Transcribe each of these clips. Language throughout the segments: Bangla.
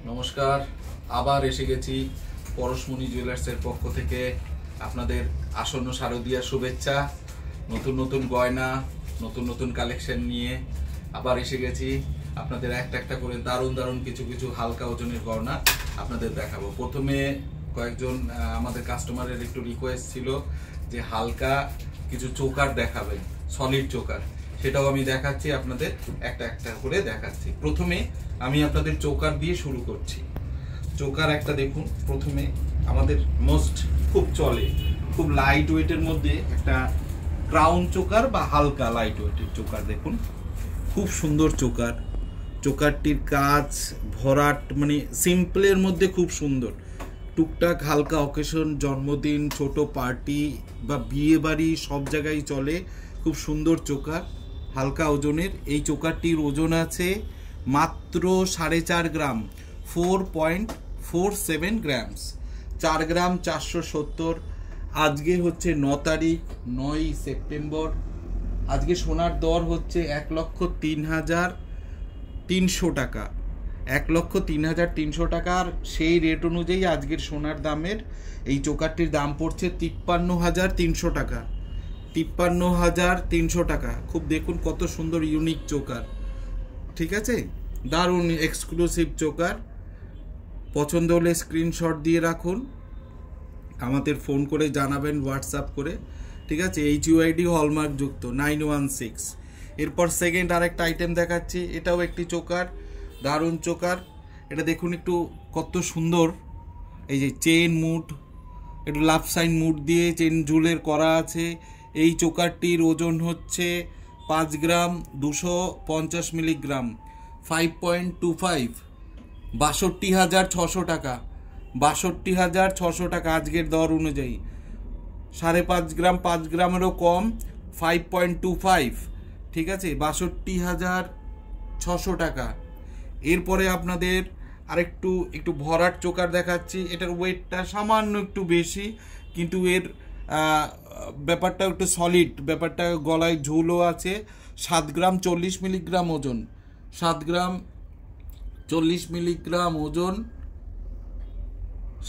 নমস্কার, আবার এসে গেছি পরশমণি জুয়েলার্সের পক্ষ থেকে আপনাদের আসন্ন শারদীয়ার শুভেচ্ছা। নতুন নতুন গয়না, নতুন নতুন কালেকশন নিয়ে আবার এসে গেছি। আপনাদের একটা একটা করে দারুণ দারুণ কিছু কিছু হালকা ওজনের গয়না আপনাদের দেখাবো। প্রথমে কয়েকজন আমাদের কাস্টমারের একটু রিকোয়েস্ট ছিল যে হালকা কিছু চোকার দেখাবেন, সলিড চোকার, সেটাও আমি দেখাচ্ছি আপনাদের, একটা একটা করে দেখাচ্ছি। প্রথমে আমি আপনাদের চোকার দিয়ে শুরু করছি। চোকার একটা দেখুন, প্রথমে আমাদের মোস্ট খুব চলে, খুব লাইট ওয়েটের মধ্যে একটা ক্রাউন চোকার বা হালকা লাইট ওয়েটের চোকার দেখুন, খুব সুন্দর চোকার। চোকারটির কাজ ভরাট, মানে সিম্পলের মধ্যে খুব সুন্দর। টুকটাক হালকা অকেশন, জন্মদিন, ছোট পার্টি বা বিয়ে বাড়ি সব জায়গায় চলে। খুব সুন্দর চোকার, হালকা ওজনের। এই চোকারটির ওজন আছে মাত্র 4.5 গ্রাম, 4.47 গ্রামস, 4 গ্রাম 470। আজকে হচ্ছে 9 তারিখ, 9 সেপ্টেম্বর। আজকে সোনার দর হচ্ছে 1,03,300 টাকা, 1,03,300 টাকার। সেই রেট অনুযায়ী আজকের সোনার দামের এই চোকারটির দাম পড়ছে 53,300 টাকা, 53,300 টাকা। খুব দেখুন কত সুন্দর ইউনিক চোকার, ঠিক আছে, দারুণ এক্সক্লুসিভ চোকার। পছন্দ হলে স্ক্রিনশট দিয়ে রাখুন, আমাদের ফোন করে জানাবেন, হোয়াটসঅ্যাপ করে, ঠিক আছে। HUID হলমার্ক যুক্ত 916। এরপর সেকেন্ড আরেকটা আইটেম দেখাচ্ছি, এটাও একটি চোকার, দারুণ চোকার। এটা দেখুন একটু কত সুন্দর, এই যে চেন মুড, একটু লাভ সাইন মুড দিয়ে চেন ঝুলের করা আছে। এই চোকারটির ওজন হচ্ছে 5 গ্রাম 250 মিলিগ্রাম, 5.25, 62,600 টাকা, 62,600 টাকা আজকের দর অনুযায়ী। 5.5 গ্রাম, 5 গ্রামেরও কম, 5.25, ঠিক আছে, 62,600 টাকা। এরপরে আপনাদের একটু ভরাট চোকার দেখাচ্ছি। এটার ওয়েটটা সামান্য একটু বেশি, কিন্তু এর ব্যাপারটা একটু সলিড, ব্যাপারটা গলায় ঝুলও আছে। 7 গ্রাম 40 মিলিগ্রাম ওজন, 7 গ্রাম 40 মিলিগ্রাম ওজন,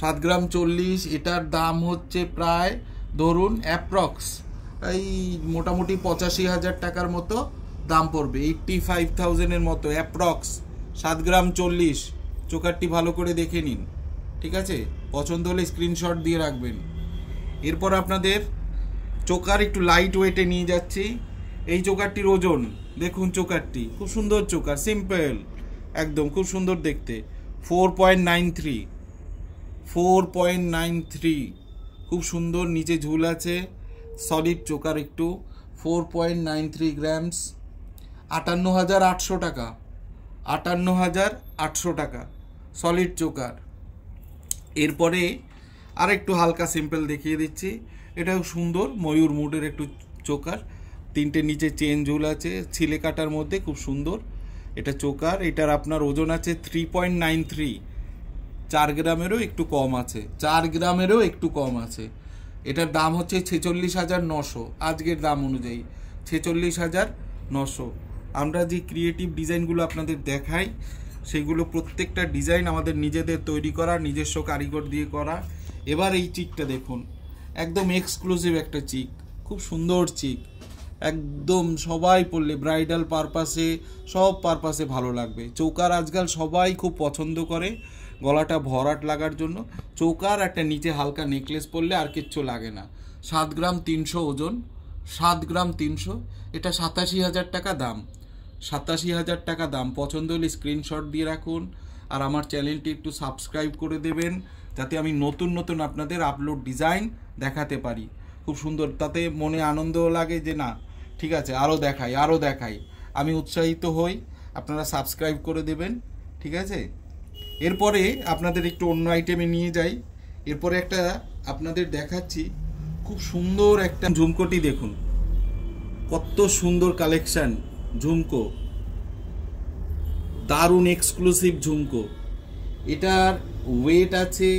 7 গ্রাম 40। এটার দাম হচ্ছে প্রায় ধরুন অ্যাপ্রক্স এই মোটামুটি 85,000 টাকার মতো দাম পড়বে, 85,000-এর মতো অ্যাপ্রক্স। 7 গ্রাম 40 চোকারটি ভালো করে দেখে নিন, ঠিক আছে। পছন্দ হলে স্ক্রিনশট দিয়ে রাখবেন। এরপর আপনাদের চোকার একটু লাইট ওয়েটে নিয়ে যাচ্ছি। এই চোকারটির ওজন দেখুন, চোকারটি খুব সুন্দর চোকার, সিম্পল একদম, খুব সুন্দর দেখতে। 4.93, খুব সুন্দর, নিচে ঝুল আছে, সলিড চোকার একটু। 4.93 গ্রামস, 58,800 টাকা, 58,800 টাকা সলিড চোকার। এরপরে আর একটু হালকা সিম্পল দেখিয়ে দিচ্ছি। এটাও সুন্দর ময়ূর মুডের একটু চোকার, 3টে নিচে চেন ঝুল আছে, ছিলে কাটার মধ্যে, খুব সুন্দর এটা চোকার। এটার আপনার ওজন আছে 3.93, 4 গ্রামেরও একটু কম আছে, 4 গ্রামেরও একটু কম আছে। এটার দাম হচ্ছে 46,900 আজকের দাম অনুযায়ী, 46,900। আমরা যে ক্রিয়েটিভ ডিজাইনগুলো আপনাদের দেখাই, সেগুলো প্রত্যেকটা ডিজাইন আমাদের নিজেদের তৈরি করা, নিজস্ব কারিগর দিয়ে করা। এবার এই চিকটা দেখুন, একদম এক্সক্লুসিভ একটা চিক, খুব সুন্দর চিক, একদম সবাই পরলে ব্রাইডাল পারপাসে, সব পারপাসে ভালো লাগবে। চৌকার আজকাল সবাই খুব পছন্দ করে, গলাটা ভরাট লাগার জন্য। চৌকার একটা নিচে হালকা নেকলেস পরলে আর কিচ্ছু লাগে না। 7 গ্রাম 300 ওজন, 7 গ্রাম 300। এটা 87,000 টাকা দাম, 87,000 টাকা দাম। পছন্দ হলে স্ক্রিনশট দিয়ে রাখুন, আর আমার চ্যানেলটি একটু সাবস্ক্রাইব করে দেবেন, যাতে আমি নতুন নতুন আপনাদের আপলোড ডিজাইন দেখাতে পারি। খুব সুন্দর, তাতে মনে আনন্দও লাগে যে না ঠিক আছে, আরও দেখাই, আমি উৎসাহিত হই। আপনারা সাবস্ক্রাইব করে দেবেন, ঠিক আছে। এরপরে আপনাদের একটু অন্য আইটেমে নিয়ে যাই। এরপরে একটা আপনাদের দেখাচ্ছি, খুব সুন্দর একটা ঝুমকোটি দেখুন, কত সুন্দর কালেকশন ঝুমকো, দারুণ এক্সক্লুসিভ ঝুমকো। এটার ওয়েট আছে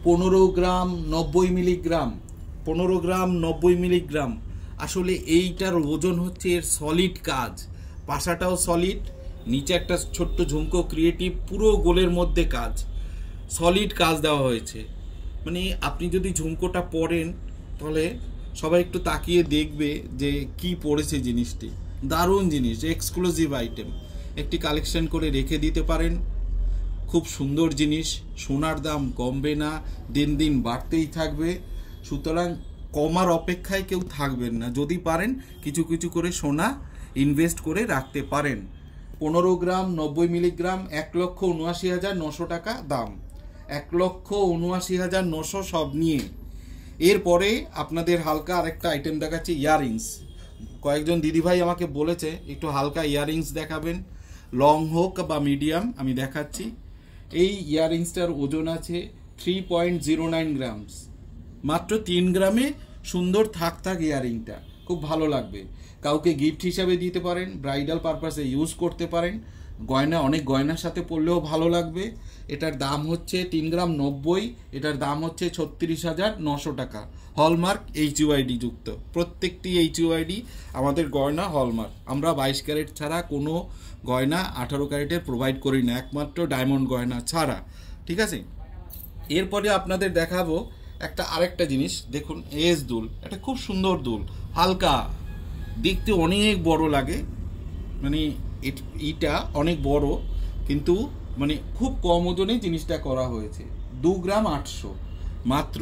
15 গ্রাম 90 মিলিগ্রাম, 15 গ্রাম 90 মিলিগ্রাম। আসলে এইটার ওজন হচ্ছে এর সলিড কাজ, পাশাটাও সলিড, নিচে একটা ছোট্ট ঝুমকো ক্রিয়েটিভ, পুরো গোলের মধ্যে কাজ, সলিড কাজ দেওয়া হয়েছে। মানে আপনি যদি ঝুমকোটা পরেন তাহলে সবাই একটু তাকিয়ে দেখবে যে কি পড়েছে জিনিসটি। দারুণ জিনিস, এক্সক্লুসিভ আইটেম, একটি কালেকশন করে রেখে দিতে পারেন। খুব সুন্দর জিনিস, সোনার দাম কমবে না, দিন দিন বাড়তেই থাকবে। সুতরাং কমার অপেক্ষায় কেউ থাকবেন না। যদি পারেন কিছু কিছু করে সোনা ইনভেস্ট করে রাখতে পারেন। 15 গ্রাম 90 মিলিগ্রাম 1,79,900 টাকা দাম, 1,79,900 সব নিয়ে। এরপরে আপনাদের হালকা আরেকটা আইটেম দেখাচ্ছি, ইয়াররিংস। কয়েকজন দিদিভাই আমাকে বলেছে একটু হালকা ইয়াররিংস দেখাবেন, লং হোক বা মিডিয়াম, আমি দেখাচ্ছি। এই ইয়াররিংসটার ওজন আছে 3.09 গ্রামস, মাত্র 3 গ্রামে সুন্দর থাক থাক ইয়াররিংটা, খুব ভালো লাগবে। কাউকে গিফট হিসাবে দিতে পারেন, ব্রাইডাল পারপাসে ইউজ করতে পারেন, গয়না অনেক গয়নার সাথে পরলেও ভালো লাগবে। এটার দাম হচ্ছে 3 গ্রাম 90, এটার দাম হচ্ছে 36,900 টাকা। হলমার্ক HUID যুক্ত, প্রত্যেকটি HUID আমাদের গয়না হলমার্ক। আমরা 22 ক্যারেট ছাড়া কোনো গয়না 18 ক্যারেটের প্রোভাইড করি না, একমাত্র ডায়মন্ড গয়না ছাড়া। ঠিক আছে, এরপরে আপনাদের দেখাবো একটা আরেকটা জিনিস। দেখুন এস দুল, এটা খুব সুন্দর দুল, হালকা, দেখতে অনেক বড় লাগে। মানে এটা অনেক বড়, কিন্তু মানে খুব কম ওজনে জিনিসটা করা হয়েছে। 2 গ্রাম 800, মাত্র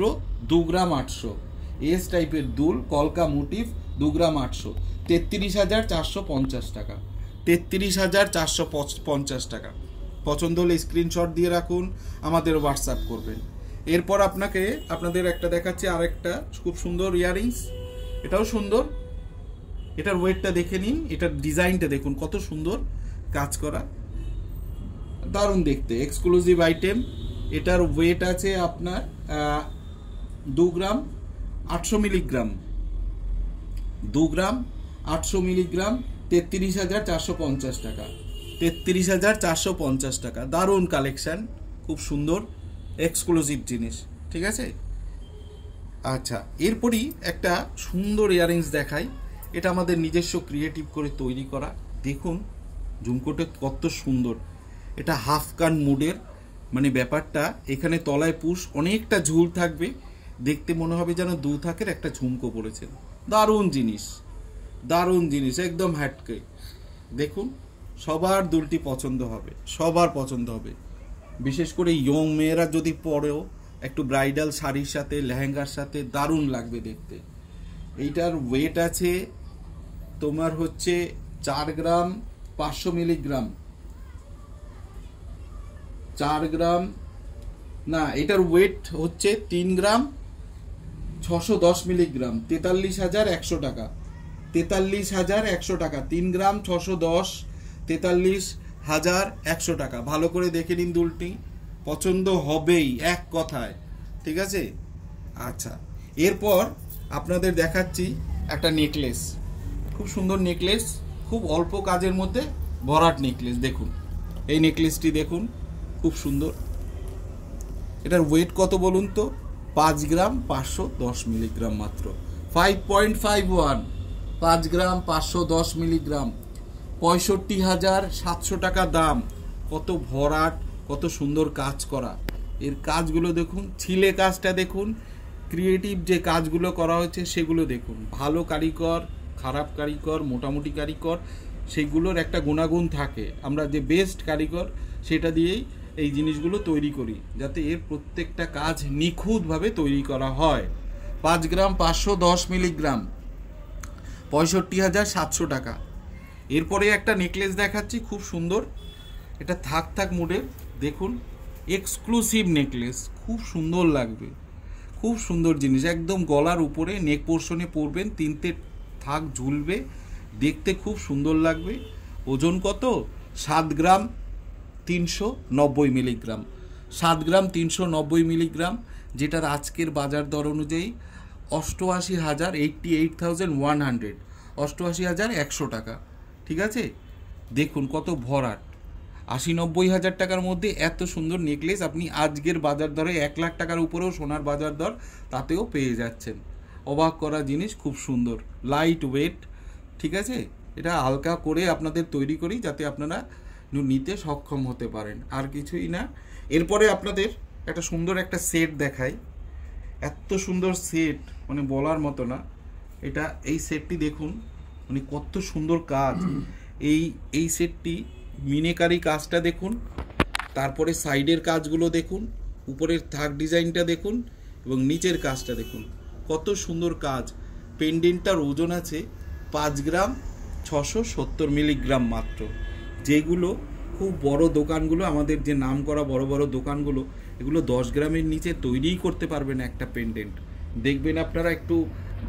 2 গ্রাম 800। এস টাইপের দুল, কলকা মোটিভ, 2 গ্রাম 800, 33,450 টাকা, 33,450 টাকা। পছন্দ হলে স্ক্রিনশট দিয়ে রাখুন, আমাদের হোয়াটসঅ্যাপ করবেন। এরপর আপনাদের একটা দেখাচ্ছি, আরেকটা খুব সুন্দর ইয়াররিংস, এটাও সুন্দর। এটার ওয়েটটা দেখে নিন, এটার ডিজাইনটা দেখুন কত সুন্দর কাজ করা, দারুণ দেখতে, এক্সক্লুসিভ আইটেম। এটার ওয়েট আছে আপনার 2 গ্রাম 800 মিলিগ্রাম, 2 গ্রাম 800 মিলিগ্রাম, 33,450 টাকা, 33,450 টাকা। দারুণ কালেকশন, খুব সুন্দর এক্সক্লুসিভ জিনিস। ঠিক আছে, আচ্ছা এরপরই একটা সুন্দর ইয়াররিংস দেখাই। এটা আমাদের নিজস্ব ক্রিয়েটিভ করে তৈরি করা। দেখুন ঝুমকোটা কত সুন্দর, এটা হাফ কান মুডের, মানে ব্যাপারটা এখানে তলায় পুশ, অনেকটা ঝুল থাকবে, দেখতে মনে হবে যেন 2 থাকের একটা ঝুমকো পড়েছেন। দারুণ জিনিস, দারুণ জিনিস, একদম হ্যাটকে। দেখুন সবার দুলটি পছন্দ হবে, সবার পছন্দ হবে। বিশেষ করে ইয়ং মেয়েরা যদি পরেও একটু ব্রাইডাল শাড়ির সাথে লেহেঙ্গার সাথে দারুণ লাগবে দেখতে। এইটার ওয়েট আছে তোমার হচ্ছে 4 গ্রাম 500 মিলিগ্রাম, 4 গ্রাম না, এটার ওয়েট হচ্ছে 3 গ্রাম 610 মিলিগ্রাম, 43,100 টাকা, 43,100 টাকা, 3 গ্রাম 610, 43,100 টাকা। ভালো করে দেখে নিন, দুলটি পছন্দ হবেই এক কথায়। ঠিক আছে, আচ্ছা এরপর আপনাদের দেখাচ্ছি একটা নেকলেস, খুব সুন্দর নেকলেস, খুব অল্প কাজের মধ্যে ভরাট নেকলেস। দেখুন এই নেকলেসটি দেখুন, খুব সুন্দর। এটার ওয়েট কত বলুন তো? 5 গ্রাম 510 মিলিগ্রাম, মাত্র 5.51, 5 গ্রাম 510 মিলিগ্রাম, 65,700 টাকা দাম। কত ভরাট, কত সুন্দর কাজ করা। এর কাজগুলো দেখুন, ছিলে কাজটা দেখুন, ক্রিয়েটিভ যে কাজগুলো করা হয়েছে সেগুলো দেখুন। ভালো কারিগর, খারাপ কারিগর, মোটামুটি কারিগর, সেগুলোর একটা গুণাগুণ থাকে। আমরা যে বেস্ট কারিগর সেটা দিয়েই এই জিনিসগুলো তৈরি করি, যাতে এর প্রত্যেকটা কাজ নিখুঁতভাবে তৈরি করা হয়। 5 গ্রাম 510 মিলিগ্রাম, 65,700 টাকা। এরপরে একটা নেকলেস দেখাচ্ছি, খুব সুন্দর, এটা থাক থাক মুডের। দেখুন এক্সক্লুসিভ নেকলেস, খুব সুন্দর লাগবে, খুব সুন্দর জিনিস, একদম গলার উপরে নেক পোর্শনে পরবেন, 3টে থাক ঝুলবে, দেখতে খুব সুন্দর লাগবে। ওজন কত? 7 গ্রাম 390 মিলিগ্রাম, 7 গ্রাম 390 মিলিগ্রাম, যেটার আজকের বাজার দর অনুযায়ী 88,100, 88,100 টাকা। ঠিক আছে, দেখুন কত ভরাট। 80-90 হাজার টাকার মধ্যে এত সুন্দর নেকলেস আপনি আজকের বাজার দরে 1 লাখ টাকার উপরেও সোনার বাজার দর তাতেও পেয়ে যাচ্ছেন। অবাক করা জিনিস, খুব সুন্দর, লাইট ওয়েট। ঠিক আছে, এটা হালকা করে আপনাদের তৈরি করি যাতে আপনারা নিতে সক্ষম হতে পারেন, আর কিছুই না। এরপরে আপনাদের একটা সুন্দর একটা সেট দেখাই, এত সুন্দর সেট মানে বলার মতো না। এটা এই সেটটি দেখুন, মানে কত সুন্দর কাজ। এই সেটটি মিনেকারি কাজটা দেখুন, তারপরে সাইডের কাজগুলো দেখুন, উপরের থাক ডিজাইনটা দেখুন এবং নিচের কাজটা দেখুন, কত সুন্দর কাজ। পেন্ডেন্টটার ওজন আছে 5 গ্রাম 670 মিলিগ্রাম মাত্র। যেগুলো খুব বড় দোকানগুলো, আমাদের যে নাম করা বড় বড় দোকানগুলো, এগুলো 10 গ্রামের নিচে তৈরিই করতে পারবেন একটা পেন্ডেন্ট। দেখবেন আপনারা একটু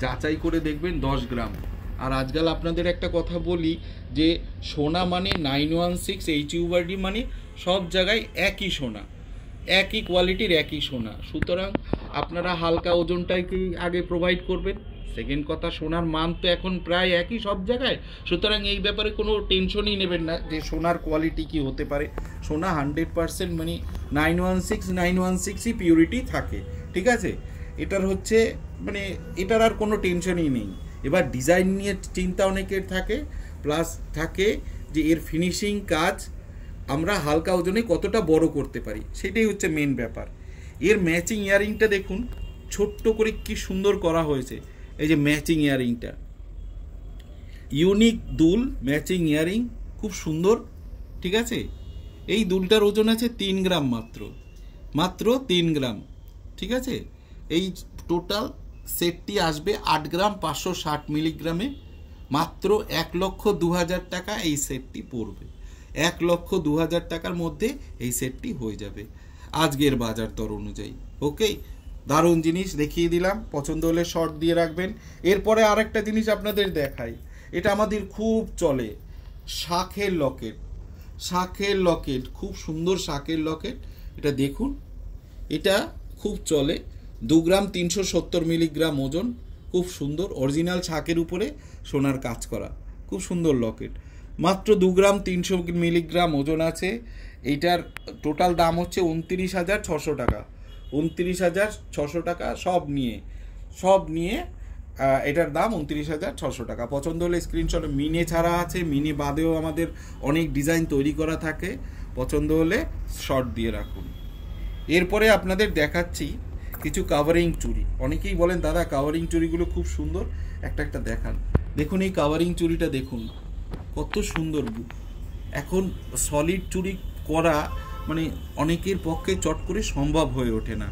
যাচাই করে দেখবেন 10 গ্রাম। আর আজকাল আপনাদের একটা কথা বলি যে সোনা মানে 916 HURD, মানে সব জায়গায় একই সোনা, একই কোয়ালিটির একই সোনা। সুতরাং আপনারা হালকা ওজনটাই কি আগে প্রোভাইড করবেন। সেকেন্ড কথা, সোনার মান তো এখন প্রায় একই সব জায়গায়। সুতরাং এই ব্যাপারে কোনো টেনশনই নেবেন না যে সোনার কোয়ালিটি কি হতে পারে। সোনা 100% মানে 916ই পিউরিটি থাকে, ঠিক আছে। এটার হচ্ছে মানে এটার আর কোনো টেনশনই নেই। এবার ডিজাইন নিয়ে চিন্তা অনেকের থাকে, প্লাস থাকে যে এর ফিনিশিং কাজ আমরা হালকা ওজনে কতটা বড় করতে পারি, সেটাই হচ্ছে মেন ব্যাপার। এর ম্যাচিং ইয়ারিংটা দেখুন, ছোট্ট করে কি সুন্দর করা হয়েছে। এই যে ম্যাচিং ইয়ারিংটা, ইউনিক দুল ম্যাচিং ইয়ারিং, খুব সুন্দর, ঠিক আছে। এই দুলটার ওজন আছে 3 গ্রাম মাত্র 3 গ্রাম, ঠিক আছে। এই টোটাল সেটটি আসবে 8 গ্রাম 560 মিলিগ্রামে, মাত্র 1,02,000 টাকা এই সেটটি পড়বে। 1,02,000 টাকার মধ্যে এই সেটটি হয়ে যাবে আজকের বাজার দর অনুযায়ী। ওকে, দারুণ জিনিস দেখিয়ে দিলাম, পছন্দ হলে শর্ট দিয়ে রাখবেন। এরপরে আরেকটা জিনিস আপনাদের দেখাই, এটা আমাদের খুব চলে, শাঁখের লকেট, খুব সুন্দর শাঁখের লকেট। এটা দেখুন, এটা খুব চলে, 2 গ্রাম 370 মিলিগ্রাম ওজন, খুব সুন্দর অরিজিনাল শাঁখের উপরে সোনার কাজ করা, খুব সুন্দর লকেট। মাত্র 2 গ্রাম 300 মিলিগ্রাম ওজন আছে। এইটার টোটাল দাম হচ্ছে 29,600 টাকা। 29,600 টাকা সব নিয়ে এটার দাম 29,600 টাকা। পছন্দ হলে স্ক্রিনশট, মিনে ছাড়া আছে, মিনে বাদেও আমাদের অনেক ডিজাইন তৈরি করা থাকে, পছন্দ হলে শর্ট দিয়ে রাখুন। এরপরে আপনাদের দেখাচ্ছি কিছু কাভারিং চুড়ি। অনেকেই বলেন দাদা কাভারিং চুড়িগুলো খুব সুন্দর, একটা দেখান। দেখুন এই কাভারিং চুড়িটা দেখুন, কত সুন্দর। এখন সলিড চুড়ি করা মানে অনেকের পক্ষে চট করে সম্ভব হয়ে ওঠে না,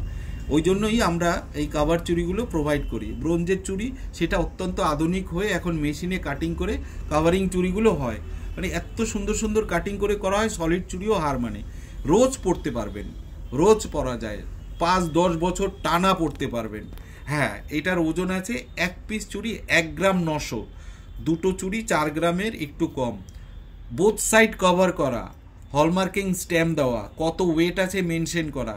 ওই জন্যই আমরা এই কাভার চুড়িগুলো প্রোভাইড করি। ব্রোঞ্জের চুড়ি সেটা অত্যন্ত আধুনিক হয়ে এখন মেশিনে কাটিং করে কাভারিং চুড়িগুলো হয়, মানে এত সুন্দর সুন্দর কাটিং করে করা হয়। সলিড চুড়িও হার মানে রোজ পরতে পারবেন, রোজ পরা যায়, 5-10 বছর টানা পরতে পারবেন। হ্যাঁ, এটার ওজন আছে 1 পিস চুড়ি 1 গ্রাম 900, দুটো চুড়ি 4 গ্রামের একটু কম, বোথ সাইড কভার করা, হলমার্কিং স্ট্যাম্প দেওয়া, কত ওয়েট আছে মেনশন করা।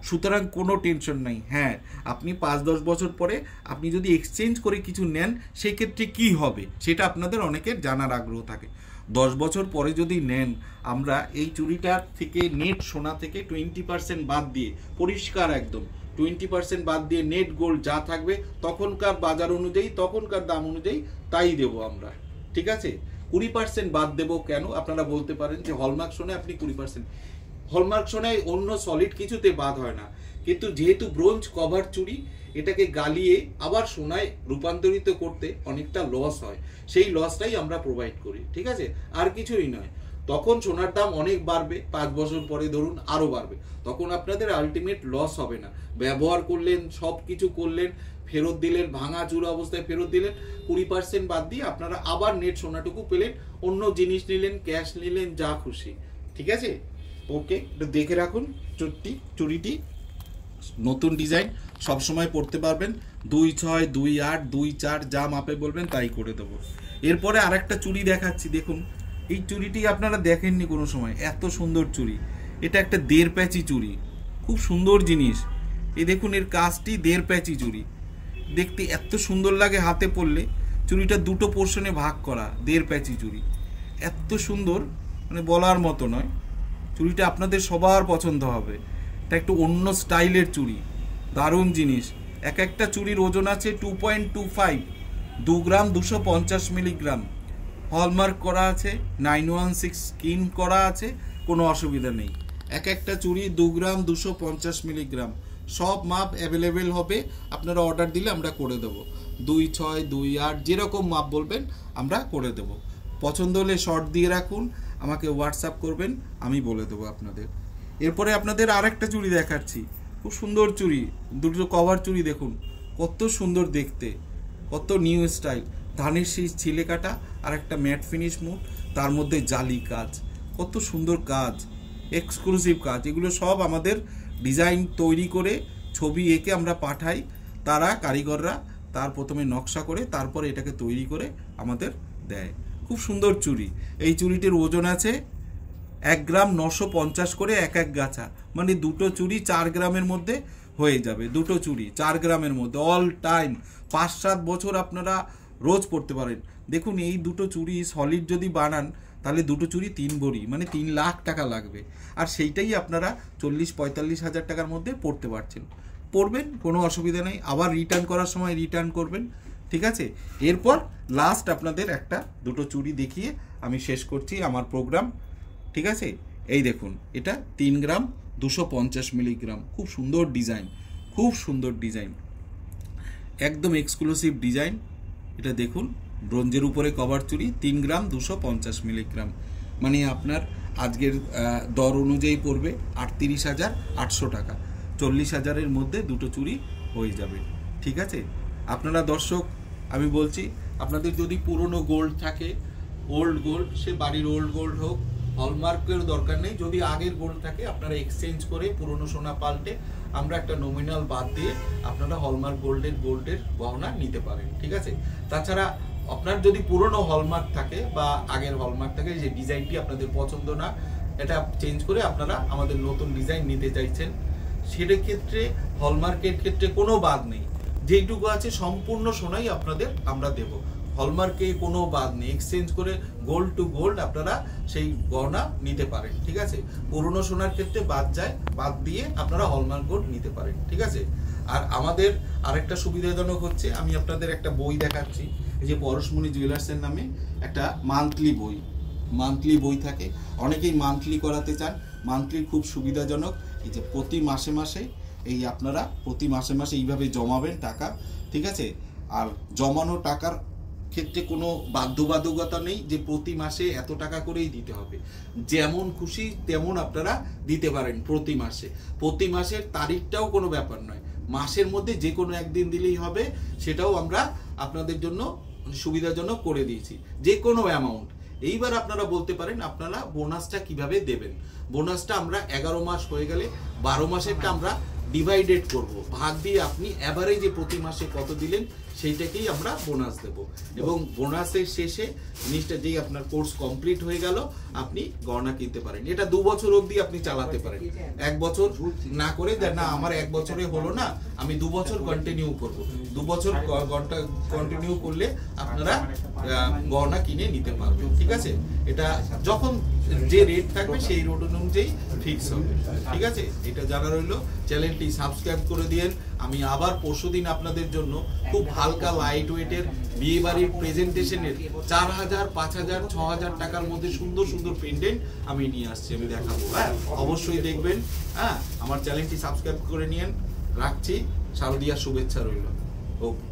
সুতরাং কোনো টেনশন নাই। হ্যাঁ, আপনি 5-10 বছর পরে আপনি যদি এক্সচেঞ্জ করে কিছু নেন, সেক্ষেত্রে কি হবে সেটা আপনাদের অনেকের জানার আগ্রহ থাকে। 10 বছর পরে যদি নেন, আমরা এই চুড়িটার থেকে নেট সোনা থেকে 20% বাদ দিয়ে, পরিষ্কার একদম 20% বাদ দিয়ে নেট গোল্ড যা থাকবে তখনকার বাজার অনুযায়ী, তখনকার দাম অনুযায়ী তাই দেবো আমরা, ঠিক আছে। 20% বাদ দেবো কেন আপনারা বলতে পারেন যে হলমার্ক সোনায় আপনি 20%, হলমার্ক সোনায় অন্য সলিড কিছুতে বাদ হয় না, কিন্তু যেহেতু ব্রোঞ্জ কভার চুড়ি, এটাকে গালিয়ে আবার সোনায় রূপান্তরিত করতে অনেকটা লস হয়, সেই লসটাই আমরা প্রোভাইড করি, ঠিক আছে, আর কিছুই নয়। তখন সোনার দাম অনেক বাড়বে, 5 বছর পরে ধরুন আরও বাড়বে, তখন আপনাদের আলটিমেট লস হবে না। ব্যবহার করলেন, সব কিছু করলেন, ফেরত দিলেন, ভাঙা চুরা অবস্থায় ফেরত দিলেন, 20% বাদ দিয়ে আপনারা আবার নেট সোনাটুকু পেলেন, অন্য জিনিস নিলেন, ক্যাশ নিলেন, যা খুশি, ঠিক আছে। ওকে, একটু দেখে রাখুন চুড়িটি, নতুন ডিজাইন, সবসময় পড়তে পারবেন। 2-6, 2-8, 2-4 যা মাপে বলবেন তাই করে দেবো। এরপরে আরেকটা চুড়ি দেখাচ্ছি, দেখুন এই চুড়িটি আপনারা দেখেননি কোনো সময়, এত সুন্দর চুড়ি। এটা একটা 1.5 প্যাচি চুড়ি, খুব সুন্দর জিনিস। এই দেখুন এর কাজটি 1.5 প্যাচি চুড়ি, দেখতে এত সুন্দর লাগে হাতে পরলে। চুড়িটা দুটো পোর্শনে ভাগ করা, 1.5 প্যাচি চুড়ি, এত সুন্দর মানে বলার মতো নয়। চুড়িটা আপনাদের সবার পছন্দ হবে, এটা একটু অন্য স্টাইলের চুড়ি, দারুণ জিনিস। একটা চুড়ির ওজন আছে 2.25, 2 গ্রাম 250 মিলিগ্রাম, হলমার্ক করা আছে, 916 স্কিন করা আছে, কোনো অসুবিধা নেই। এক একটা চুড়ি 2 গ্রাম 250 মিলিগ্রাম, সব মাপ অ্যাভেলেবেল হবে। আপনারা অর্ডার দিলে আমরা করে দেবো, 2/6 2/8 যেরকম মাপ বলবেন আমরা করে দেব। পছন্দ হলে শর্ট দিয়ে রাখুন, আমাকে হোয়াটসঅ্যাপ করবেন, আমি বলে দেবো আপনাদের। এরপরে আপনাদের আরেকটা চুড়ি দেখাচ্ছি, খুব সুন্দর চুড়ি, দুটো কভার চুড়ি দেখুন, কত সুন্দর দেখতে, কত নিউ স্টাইল। ধানের শীষ ছিলে কাটা আর একটা ম্যাট ফিনিশ মুড, তার মধ্যে জালি কাজ, কত সুন্দর কাজ, এক্সক্লুসিভ কাজ। এগুলো সব আমাদের ডিজাইন তৈরি করে ছবি এঁকে আমরা পাঠাই, তারা কারিগররা তার প্রথমে নকশা করে তারপরে এটাকে তৈরি করে আমাদের দেয়। খুব সুন্দর চুড়ি। এই চুড়িটির ওজন আছে 1 গ্রাম 950 করে এক গাছা, মানে দুটো চুড়ি 4 গ্রামের মধ্যে হয়ে যাবে। দুটো চুড়ি 4 গ্রামের মধ্যে, অল টাইম 5-7 বছর আপনারা রোজ পড়তে পারেন। দেখুন এই দুটো চুড়ি সলিড যদি বানান তাহলে দুটো চুড়ি 3 ভরি, মানে 3 লাখ টাকা লাগবে, আর সেইটাই আপনারা 40-45 হাজার টাকার মধ্যে পড়তে পারছেন। পড়বেন, কোনো অসুবিধা নেই, আবার রিটার্ন করার সময় রিটার্ন করবেন, ঠিক আছে। এরপর লাস্ট আপনাদের একটা দুটো চুড়ি দেখিয়ে আমি শেষ করছি আমার প্রোগ্রাম, ঠিক আছে। এই দেখুন, এটা 3 গ্রাম 250 মিলিগ্রাম, খুব সুন্দর ডিজাইন, খুব সুন্দর ডিজাইন, একদম এক্সক্লুসিভ ডিজাইন। এটা দেখুন, ব্রোঞ্জের উপরে কভার চুড়ি, 3 গ্রাম 250 মিলিগ্রাম, মানে আপনার আজকের দর অনুযায়ী পড়বে 38,800 টাকা। 40,000-এর মধ্যে দুটো চুড়ি হয়ে যাবে, ঠিক আছে। আপনারা দর্শক, আমি বলছি, আপনাদের যদি পুরনো গোল্ড থাকে, ওল্ড গোল্ড, সে বাড়ির ওল্ড গোল্ড হোক, হলমার্কের দরকার নেই। যদি আগের গোল্ড থাকে আপনারা এক্সচেঞ্জ করে পুরনো সোনা পাল্টে আমরা একটা নমিনাল বাদ দিয়ে আপনারা হলমার্ক গোল্ডের গহনা নিতে পারেন, ঠিক আছে। তাছাড়া আপনার যদি পুরনো হলমার্ক থাকে বা আগের হলমার্ক থাকে, যে ডিজাইনটি আপনাদের পছন্দ না, এটা চেঞ্জ করে আপনারা আমাদের নতুন ডিজাইন নিতে চাইছেন, সেটার ক্ষেত্রে হলমার্কের ক্ষেত্রে কোনো বাদ নেই, যেটুকু আছে সম্পূর্ণ সোনাই আপনাদের আমরা দেব। হলমার্কে কোনো বাদ নেই, এক্সচেঞ্জ করে গোল্ড টু গোল্ড আপনারা সেই গহনা নিতে পারেন, ঠিক আছে। পুরনো সোনার ক্ষেত্রে বাদ যায়, বাদ দিয়ে আপনারা হলমার্ক গোল্ড নিতে পারেন, ঠিক আছে। আর আমাদের আরেকটা সুবিধাজনক হচ্ছে, আমি আপনাদের একটা বই দেখাচ্ছি, এই যে পরশমণি জুয়েলার্সের নামে একটা মান্থলি বই থাকে, অনেকেই মান্থলি করাতে চান। মান্থলি খুব সুবিধাজনক, এই যে প্রতি মাসে মাসে এই আপনারা প্রতি মাসে মাসে এইভাবে জমাবেন টাকা, ঠিক আছে। আর জমানো টাকার ক্ষেত্রে কোনো বাধ্যবাধকতা নেই যে প্রতি মাসে এত টাকা করেই দিতে হবে, যেমন খুশি তেমন আপনারা দিতে পারেন। প্রতি মাসের তারিখটাও কোনো ব্যাপার নয়, মাসের মধ্যে যে কোনো একদিন দিলেই হবে, সেটাও আমরা আপনাদের জন্য সুবিধাজনক করে দিয়েছি, যে কোনো অ্যামাউন্ট। এইবার আপনারা বলতে পারেন আপনারা বোনাসটা কিভাবে দেবেন। বোনাসটা আমরা 11 মাস হয়ে গেলে 12 মাসেরটা আমরা ডিভাইডেড করব, ভাগ দিয়ে আপনি এভারেজে প্রতি মাসে কত দিলেন সেইটাকেই আমরা বোনাস দেব। এবং বোনাসের শেষে জিনিসটা যেই আপনার কোর্স কমপ্লিট হয়ে গেল, আপনি গহনা কিনতে পারেন। এটা 2 বছর অবধি আপনি চালাতে পারেন, 1 বছর না করে না আমার 1 বছরে হলো না, আমি 2 বছর কন্টিনিউ করব। 2 বছর কন্টিনিউ করলে আপনারা গহনা কিনে নিতে পারবেন, ঠিক আছে। এটা যখন যে রেট থাকবে সেই রেট অনুযায়ী ফিক্স হবে, ঠিক আছে। এটা জানা রইলো, চ্যানেলটি সাবস্ক্রাইব করে দিন। আমি আবার পরশুদিন আপনাদের জন্য খুব হালকা লাইট ওয়েটের বিয়ে বাড়ির প্রেজেন্টেশনের 4,000, 5,000, 6,000 টাকার মধ্যে সুন্দর সুন্দর পেন্ডেন্ট আমি নিয়ে আসছি, আমি দেখাবো। হ্যাঁ, অবশ্যই দেখবেন। হ্যাঁ, আমার চ্যানেলটি সাবস্ক্রাইব করে নিন। রাখছি, শারদীয়ার শুভেচ্ছা রইল। ওকে।